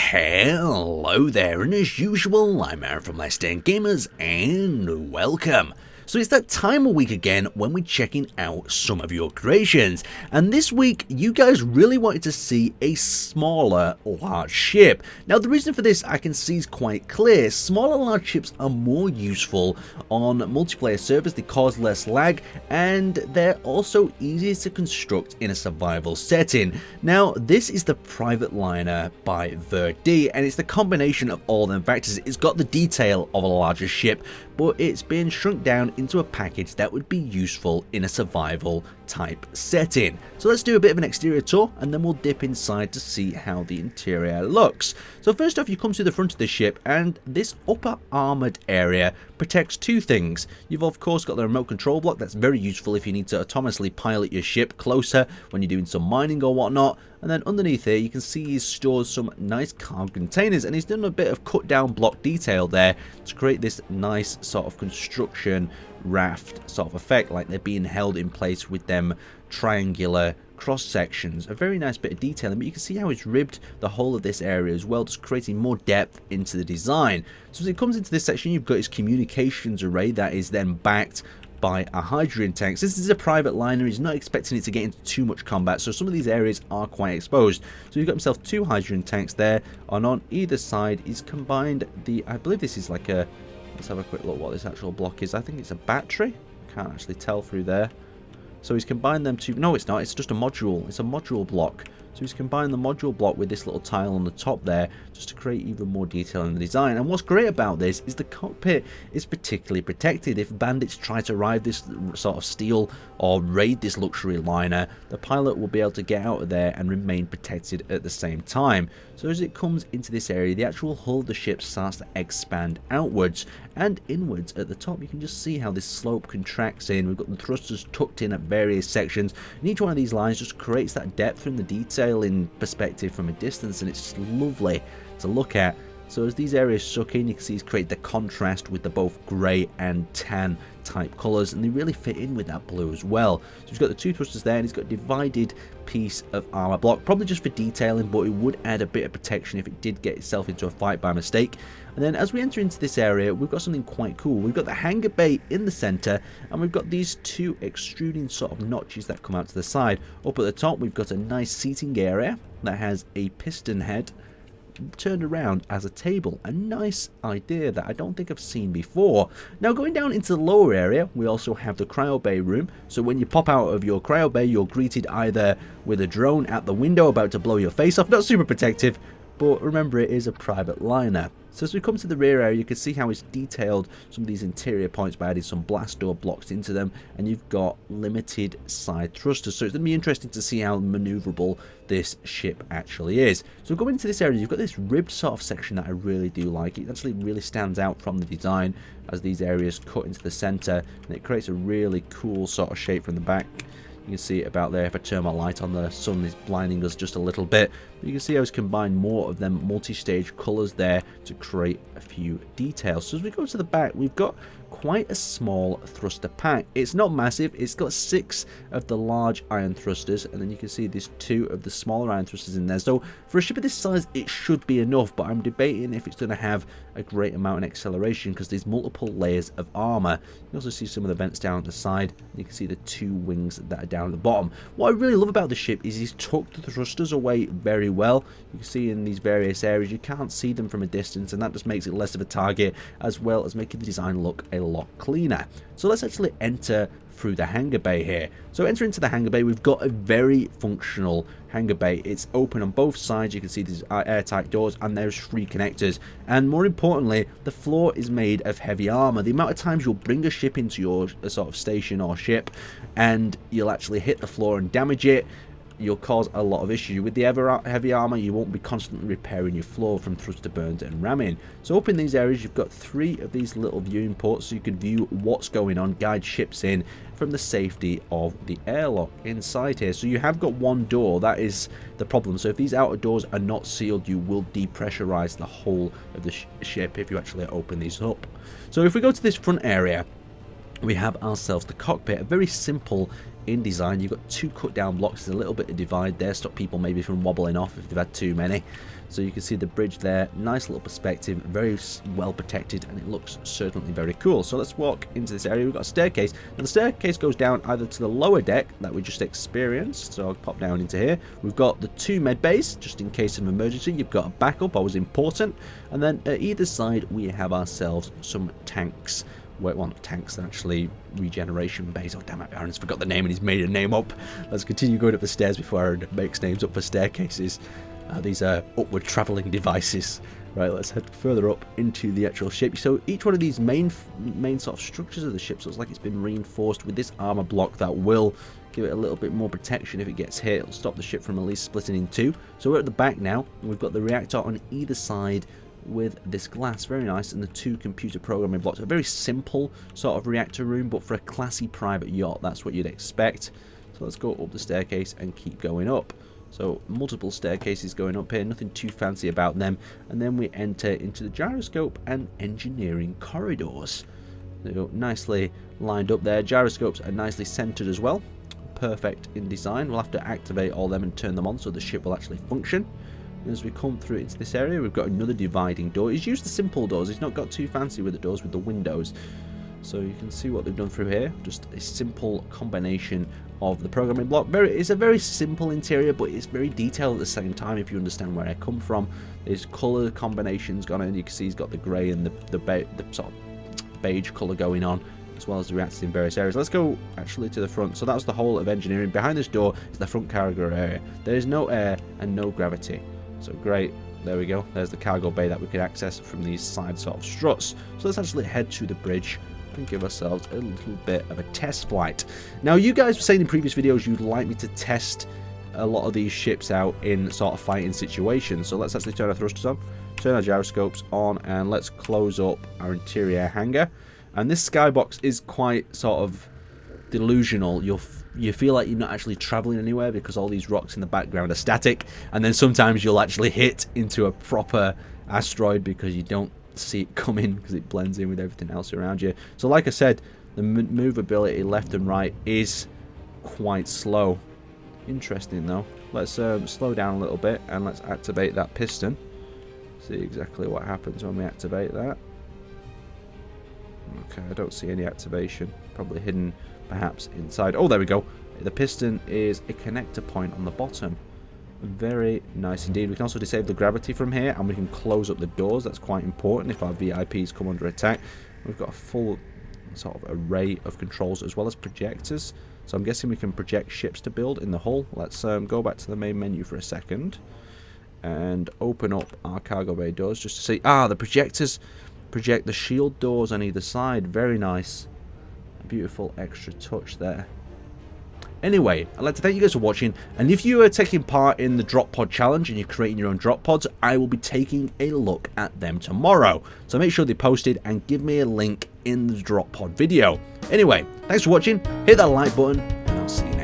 Hello there, and as usual, I'm Aaron from Let's Stand Gamers, and welcome. So it's that time of week again when we're checking out some of your creations, and this week you guys really wanted to see a smaller large ship. Now the reason for this I can see is quite clear. Smaller large ships are more useful on multiplayer servers, they cause less lag, and they're also easier to construct in a survival setting. Now this is the private liner by Verdi, and it's the combination of all them factors. It's got the detail of a larger ship, but it's been shrunk down into a package that would be useful in a survival type setting. So let's do a bit of an exterior tour and then we'll dip inside to see how the interior looks. So first off, you come to the front of the ship, and this upper armored area protects two things. You've of course got the remote control block. That's very useful if you need to autonomously pilot your ship closer when you're doing some mining or whatnot. And then underneath here you can see he's stored some nice cargo containers, and he's done a bit of cut down block detail there to create this nice sort of construction raft sort of effect, like they're being held in place with them triangular cross sections. A very nice bit of detailing, but you can see how it's ribbed the whole of this area as well, just creating more depth into the design. So as it comes into this section, you've got his communications array that is then backed by a hydrogen tank. Since this is a private liner, he's not expecting it to get into too much combat, so some of these areas are quite exposed. So you've got himself two hydrogen tanks there, and on either side he's combined the, I believe this is like a, let's have a quick look what this actual block is. I think it's a battery. Can't actually tell through there. So he's combined them to, no it's not, it's just a module. It's a module block. So he's combined the module block with this little tile on the top there just to create even more detail in the design. And what's great about this is the cockpit is particularly protected. If bandits try to ride this sort of steal or raid this luxury liner, the pilot will be able to get out of there and remain protected at the same time. So as it comes into this area, the actual hull of the ship starts to expand outwards and inwards. At the top you can just see how this slope contracts in. We've got the thrusters tucked in at various sections, and each one of these lines just creates that depth from the detail in perspective from a distance, and it's lovely to look at. So as these areas suck in, you can see he's created the contrast with the both grey and tan type colours, and they really fit in with that blue as well. So he's got the two thrusters there, and he's got a divided piece of armour block, probably just for detailing, but it would add a bit of protection if it did get itself into a fight by mistake. And then as we enter into this area, we've got something quite cool. We've got the hangar bay in the centre, and we've got these two extruding sort of notches that come out to the side. Up at the top we've got a nice seating area that has a piston head turned around as a table. A nice idea that I don't think I've seen before. Now going down into the lower area, we also have the cryo bay room. So when you pop out of your cryo bay, you're greeted either with a drone at the window about to blow your face off. Not super protective, but remember it is a private liner. So as we come to the rear area, you can see how it's detailed some of these interior points by adding some blast door blocks into them, and you've got limited side thrusters. So it's going to be interesting to see how maneuverable this ship actually is. So going into this area, you've got this ribbed sort of section that I really do like. It actually really stands out from the design as these areas cut into the center, and it creates a really cool sort of shape from the back. You can see it about there. If I turn my light on, the sun is blinding us just a little bit. But you can see how it's combined more of them multi-stage colours there to create a few details. So as we go to the back, we've got quite a small thruster pack. It's not massive. It's got 6 of the large iron thrusters, and then you can see there's 2 of the smaller iron thrusters in there. So for a ship of this size, it should be enough, but I'm debating if it's going to have a great amount of acceleration because there's multiple layers of armor. You can also see some of the vents down at the side, and you can see the 2 wings that are down at the bottom. What I really love about the ship is he's tucked the thrusters away very well. You can see in these various areas you can't see them from a distance, and that just makes it less of a target, as well as making the design look a lot cleaner. So let's actually enter through the hangar bay here. So enter into the hangar bay, we've got a very functional hangar bay. It's open on both sides. You can see these airtight doors, and there's 3 connectors, and more importantly, the floor is made of heavy armor. The amount of times you'll bring a ship into your sort of station or ship and you'll actually hit the floor and damage it, you'll cause a lot of issue. With the heavy armor, you won't be constantly repairing your floor from thruster burns and ramming. So up in these areas, you've got 3 of these little viewing ports, so you can view what's going on, guide ships in from the safety of the airlock inside here. So you have got 1 door. That is the problem. So if these outer doors are not sealed, you will depressurize the whole of the ship if you actually open these up. So if we go to this front area, we have ourselves the cockpit, a very simple in design. You've got 2 cut down blocks. There's a little bit of divide there, stop people maybe from wobbling off if they've had too many. So you can see the bridge there, nice little perspective, very well protected, and it looks certainly very cool. So let's walk into this area. We've got a staircase. Now the staircase goes down either to the lower deck that we just experienced, so I'll pop down into here. We've got the 2 med bays, just in case of emergency. You've got a backup, always important. And then at either side we have ourselves some tanks. Wait, well, not tanks, actually regeneration bays. Oh damn it, Aaron's forgot the name and he's made a name up. Let's continue going up the stairs before Aaron makes names up for staircases. These are upward travelling devices. Right, let's head further up into the actual ship. So each one of these main sort of structures of the ship looks like it's been reinforced with this armor block that will give it a little bit more protection if it gets hit. It'll stop the ship from at least splitting in 2. So we're at the back now, and we've got the reactor on either side with this glass, very nice, and the 2 computer programming blocks. A very simple sort of reactor room, but for a classy private yacht, that's what you'd expect. So let's go up the staircase and keep going up. So multiple staircases going up here, nothing too fancy about them. And then we enter into the gyroscope and engineering corridors. They're nicely lined up there. Gyroscopes are nicely centered as well. Perfect in design. We'll have to activate all them and turn them on so the ship will actually function. And as we come through into this area, we've got another dividing door. He's used the simple doors. He's not got too fancy with the doors with the windows. So you can see what they've done through here. Just a simple combination of the programming block. It's a very simple interior, but it's very detailed at the same time if you understand where I come from. There's colour combinations gone in. You can see he's got the grey and the sort of beige colour going on, as well as the reactors in various areas. Let's go actually to the front. So that's the whole of engineering. Behind this door is the front cargo area. There is no air and no gravity. So great. There we go. There's the cargo bay that we can access from these side sort of struts. So let's actually head to the bridge and give ourselves a little bit of a test flight. Now, you guys were saying in previous videos you'd like me to test a lot of these ships out in sort of fighting situations. So let's actually turn our thrusters on, turn our gyroscopes on, and let's close up our interior hangar. And this skybox is quite sort of delusional. You feel like you're not actually traveling anywhere because all these rocks in the background are static, and then sometimes you'll actually hit into a proper asteroid because you don't see it coming because it blends in with everything else around you. So like I said, the movability left and right is quite slow. Interesting though. Let's slow down a little bit and let's activate that piston. See exactly what happens when we activate that. Okay, I don't see any activation. Probably hidden perhaps inside. Oh, there we go. The piston is a connector point on the bottom. Very nice indeed. We can also disable the gravity from here, and we can close up the doors. That's quite important if our VIPs come under attack. We've got a full sort of array of controls as well as projectors. So I'm guessing we can project ships to build in the hull. Let's go back to the main menu for a second and open up our cargo bay doors just to see. Ah, the projectors project the shield doors on either side. Very nice. A beautiful extra touch there. Anyway, I'd like to thank you guys for watching, and if you are taking part in the drop pod challenge and you're creating your own drop pods, I will be taking a look at them tomorrow. So make sure they're posted and give me a link in the drop pod video. Anyway, thanks for watching, hit that like button, and I'll see you